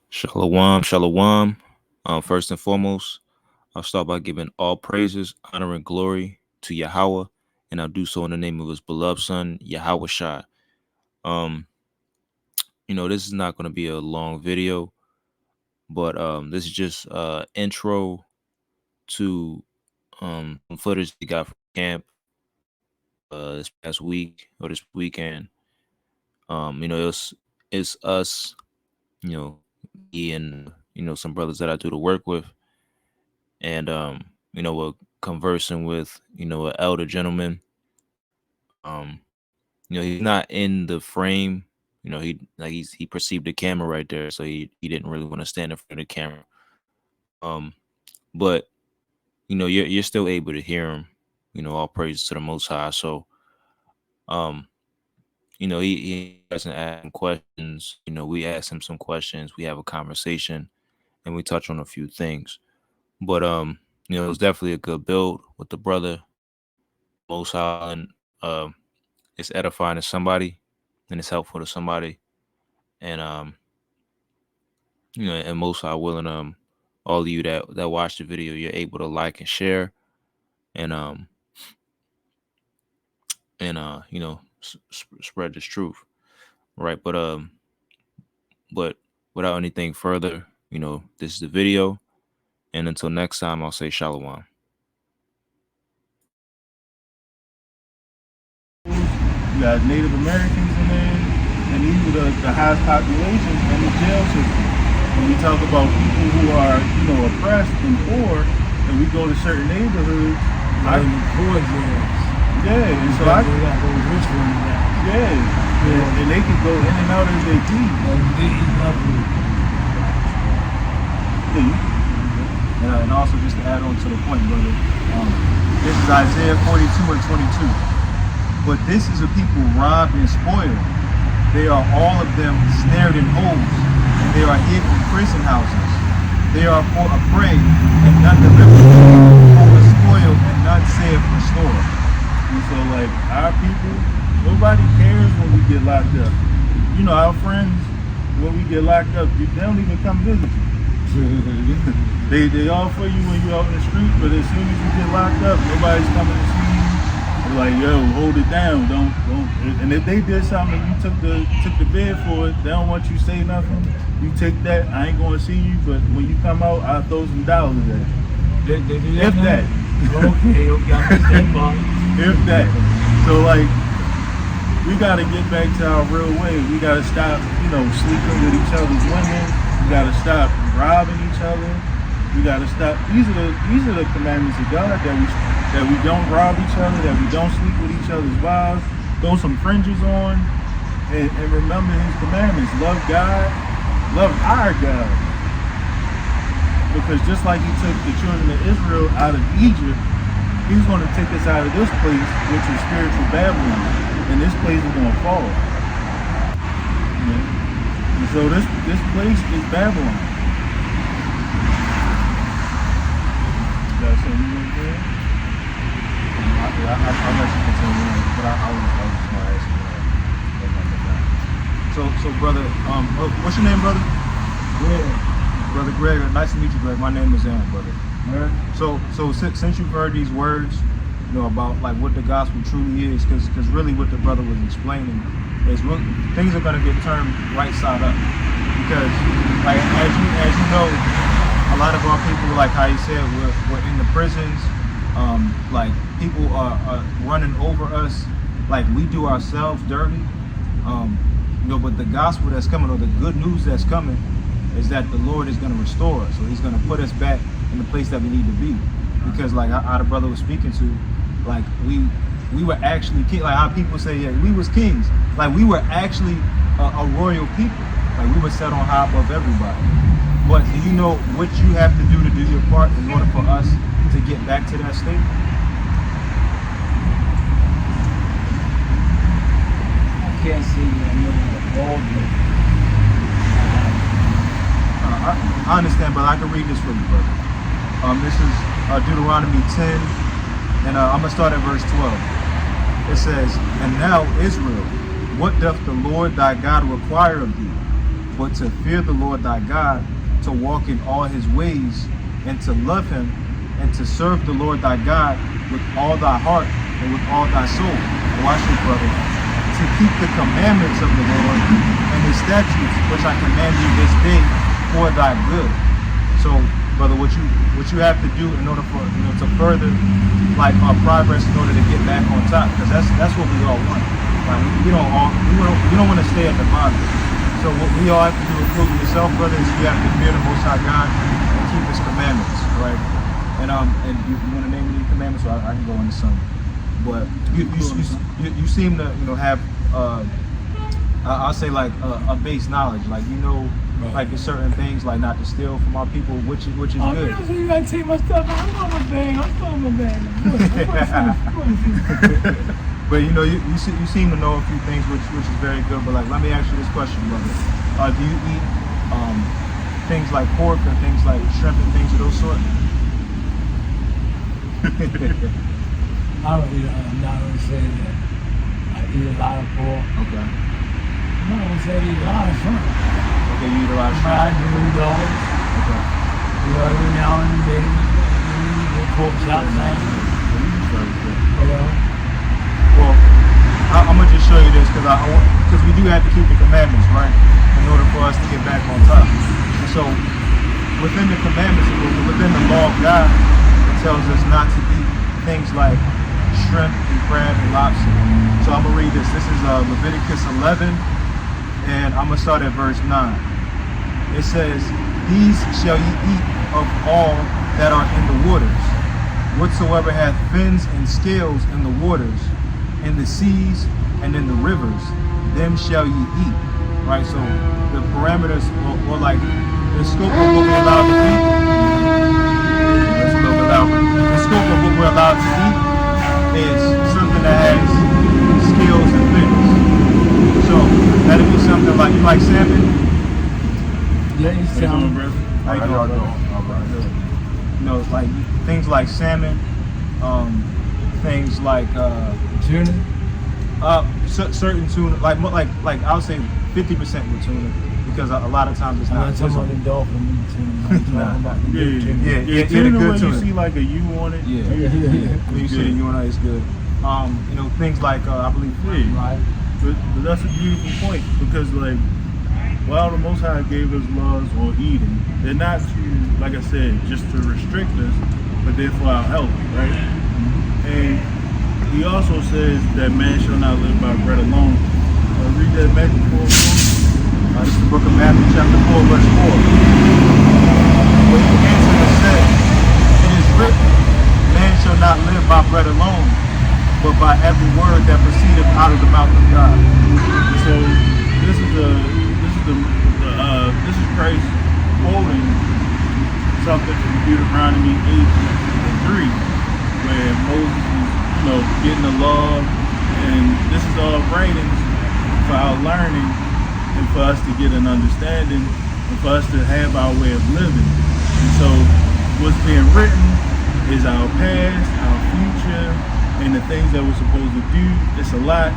Shalom, shalom. First and foremost, I'll start by giving all praises, honor, and glory to Yahweh, and I'll do so in the name of His beloved Son, Yahweh Shai. This is not going to be a long video, but this is just intro to some footage we got from camp this past week or this weekend. It's us, me and some brothers that I do the work with, and we're conversing with an elder gentleman. He's not in the frame. He perceived the camera right there, so he didn't really want to stand in front of the camera. But you're still able to hear him. All praise to the Most High. So he doesn't ask questions. We ask him some questions. We have a conversation, and we touch on a few things. But it was definitely a good build with the brother. Most High, and it's edifying to somebody, and it's helpful to somebody, and and Most High willing, all of you that watch the video, you're able to like and share, and spread this truth, right? But without anything further, this is the video, and until next time, I'll say shalom. You got Native Americans in there, and these are the highest populations in the jail system. When we talk about people who are, oppressed and poor, and we go to certain neighborhoods, and so and they can go in and out as they please. And also, just to add on to the point, brother, this is Isaiah 42 and 22. But this is a people robbed and spoiled. They are all of them snared in holes, and they are hid in prison houses. They are for a prey, and none deliver, for a spoil, and none saith restore. And so, our people, nobody cares when we get locked up. Our friends, when we get locked up, they don't even come visit you. They all for you when you're out in the street, but as soon as you get locked up, nobody's coming to see you. They're like, yo, hold it down, don't. And if they did something and you took the bid for it, they don't want you to say nothing. You take that, I ain't going to see you, but when you come out, I'll throw some dollars at you. If that. Okay, I understand, Bob. If that. So, we got to get back to our real way. We got to stop, sleeping with each other's women. We got to stop robbing each other. We got to stop. These are the commandments of God, that we don't rob each other, that we don't sleep with each other's wives, throw some fringes on, and remember His commandments. Love God, love our God. Because just like He took the children of Israel out of Egypt, He's going to take us out of this place, which is spiritual Babylon, and this place is going to fall. And so this place is Babylon. Got something you want to say? I'll let you continue, but I was just going to ask you. So brother, what's your name, brother? Greg. Brother Greg. Nice to meet you, Greg. My name is Aaron, brother. Right. So since you've heard these words, about what the gospel truly is, because really what the brother was explaining is things are going to get turned right side up, because as you know, a lot of our people, like how you said, we're in the prisons. People are running over us, we do ourselves dirty. But the gospel that's coming, or the good news that's coming, is that the Lord is going to restore us. So He's going to put us back in the place that we need to be. Because how the brother was speaking to, we were actually how people say, we was kings. We were actually a royal people. We were set on high above everybody. But do you know what you have to do your part in order for us to get back to that state? I can't see all I understand, but I can read this for you, brother. This is Deuteronomy 10, and I'm going to start at verse 12. It says, "And now, Israel, what doth the Lord thy God require of thee, but to fear the Lord thy God, to walk in all his ways, and to love him, and to serve the Lord thy God with all thy heart and with all thy soul." Watch this, brother. "To keep the commandments of the Lord and his statutes, which I command you this day for thy good." So, brother, what you have to do in order for to further like our progress, in order to get back on top, because that's what we all want. Like we don't want to stay at the bottom. So what we all have to do, including yourself, brother, is you have to fear the Most High God and keep His commandments, right? And you want to name any commandments, so I can go into some. But you seem to have I'll say like a base knowledge, like like there's certain things like not to steal from our people, which is good. So you gotta take my stuff. I'm on my bag. But you seem to know a few things, which is very good. But like, let me ask you this question, brother. Do you eat things like pork or things like shrimp and things of those sort? I don't eat. I'm not gonna say that I eat a lot of pork. Okay. I'm not gonna say I eat a lot of shrimp. Okay, you eat a lot of But shrimp. I do though. Okay. Every now and then, pork chops. Well, I'm gonna just show you this because we do have to keep the commandments, right? In order for us to get back on top. And so, within the commandments, within the law of God, it tells us not to eat things like shrimp and crab and lobster. So I'm gonna read this. This is Leviticus 11, and I'm gonna start at verse 9. It says, "These shall ye eat of all that are in the waters, whatsoever hath fins and scales in the waters, in the seas and in the rivers, them shall ye eat." Right. So the parameters, or like the scope of what we're allowed to eat. That's a little bit louder. The scope of what we're allowed to eat is something that has scales and fins. So that'll be something like, you like salmon? Yeah, you sound. How you doing, bro? All right. Like things like salmon, things like Tuna. certain tuna, like I would say 50% with tuna, because a lot of times it's I'm not. not talking about the dolphin tuna. I'm talking about the good tuna. Yeah, the Tuna good when tuna. you see like a U on it. Yeah. Yeah. When you see it, you know it's good. Things like I believe. Yeah. Right. But that's a beautiful point, because like while the Most High gave us laws on eating, they're not to, like I said, just to restrict us, but they're for our health, right? And he also says that man shall not live by bread alone. Read that Matthew 4. This is the book of Matthew chapter 4, verse 4. But he answered and said, "It is written, man shall not live by bread alone, but by every word that proceedeth out of the mouth of God." So this is Christ quoting something from Deuteronomy 8:3, where Moses is, getting the law, and this is all writings for our learning and for us to get an understanding and for us to have our way of living. And so what's being written is our past, our future, and the things that we're supposed to do. It's a lot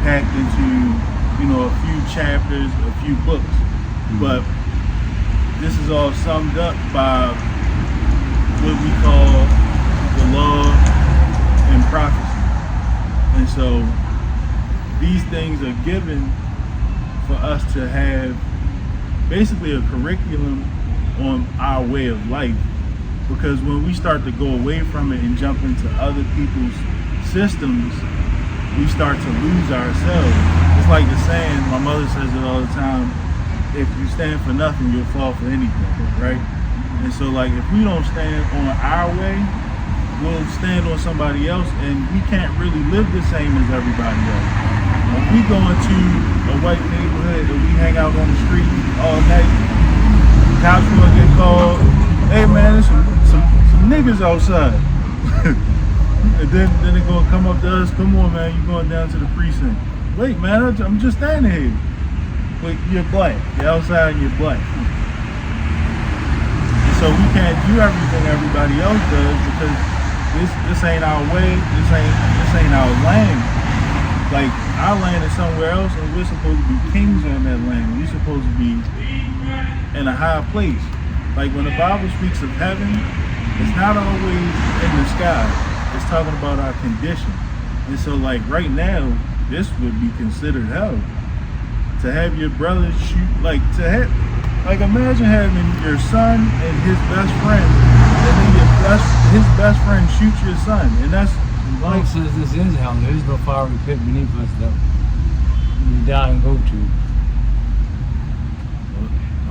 packed into, a few chapters, a few books. But this is all summed up by what we call the law and prophecy. And so these things are given for us to have basically a curriculum on our way of life. Because when we start to go away from it and jump into other people's systems, we start to lose ourselves. It's like the saying, my mother says it all the time, if you stand for nothing, you'll fall for anything, right? And so like, if we don't stand on our way, we'll stand on somebody else, and we can't really live the same as everybody else. If we go into a white neighborhood and we hang out on the street all night, cops gonna get called, "Hey man, there's some niggas outside." And then they're gonna come up to us, "Come on man, you going down to the precinct." "Wait man, I'm just standing here." "But you're black, you're outside and you're black." And so we can't do everything everybody else does, because this ain't our way, this ain't our lane. like our land is somewhere else, and we're supposed to be kings on that land. We're supposed to be in a high place. Like when the Bible speaks of heaven, it's not always in the sky. It's talking about our condition. And so like right now, this would be considered hell. To have your brother shoot, like to have, like imagine having your son and his best friend, and then his best friend shoots your son, and that's The Bible like, says this is hell. There is no fiery pit beneath us that we die and go to.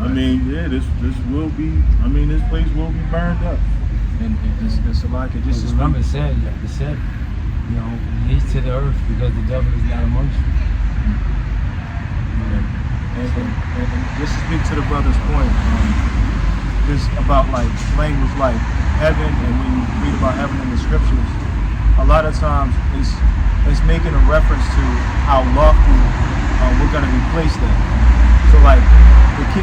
I mean, yeah, this will be. I mean, this place will be burned up. And it's like it just is Remember, it said, you know, he's to the earth because the devil is not amongst you. and just to speak to the brother's point, just about like language like heaven, and when you read about heaven in the scriptures, a lot of times it's making a reference to how lofty we're going to be placed at. So like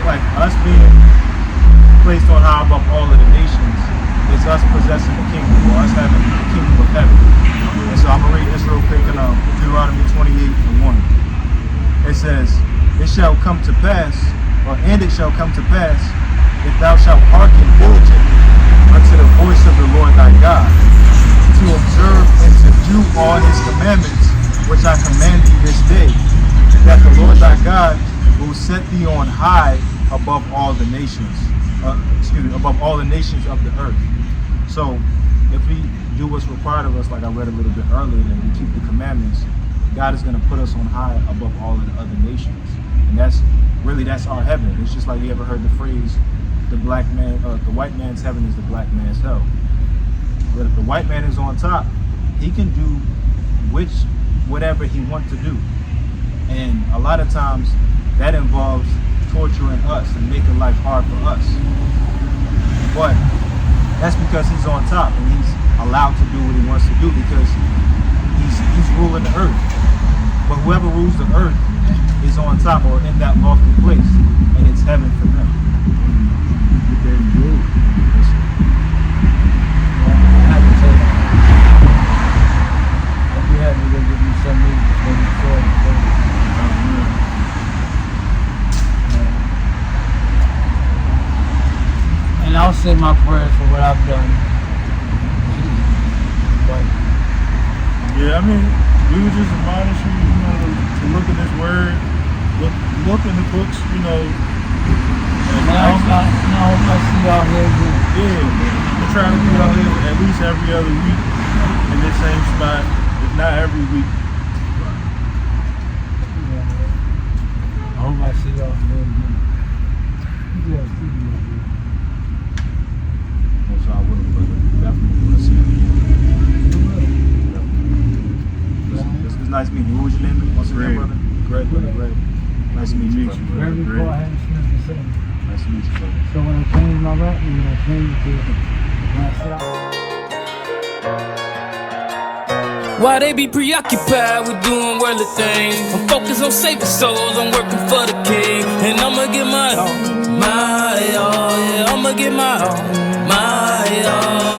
like us being placed on high above all of the nations is us possessing the kingdom, or us having the kingdom of heaven. And so I'm gonna read this real quick in Deuteronomy 28:1. It says, "It shall come to pass, and it shall come to pass, if thou shalt hearken diligently unto the voice of the Lord thy God, to observe and to do all his commandments, which I command thee this day, that the Lord thy God will set thee on high above all the nations." Above all the nations of the earth. So if we do what's required of us, like I read a little bit earlier, and we keep the commandments, God is going to put us on high above all of the other nations. And that's our heaven. It's just like you ever heard the phrase, the white man's heaven is the black man's hell. But if the white man is on top, he can do whatever he wants to do. And a lot of times that involves torturing us and making life hard for us. But that's because he's on top and he's allowed to do what he wants to do because he's ruling the earth. But whoever rules the earth is on top or in that lofty place, and it's heaven for them. And I'll say my prayers for what I've done. But Yeah, I mean, we would just admonish you, to look at this word, look in the books, and now I see y'all here again. yeah, we're trying to be out here at least every other week in this same spot, if not every week. I hope I see y'all here again. Yeah, see you again. So I will, brother. Definitely want to see you. It's nice meeting you. What was your name once again, brother? Greg. Nice to meet you, brother. Very cool. I hadn't seen the same. Nice to meet you, brother. So when I changed my rap, I changed it to when I said Why they be preoccupied with doing worldly things? I'm focused on saving souls, I'm working for the king. And I'ma get my all, yeah, I'ma get my all.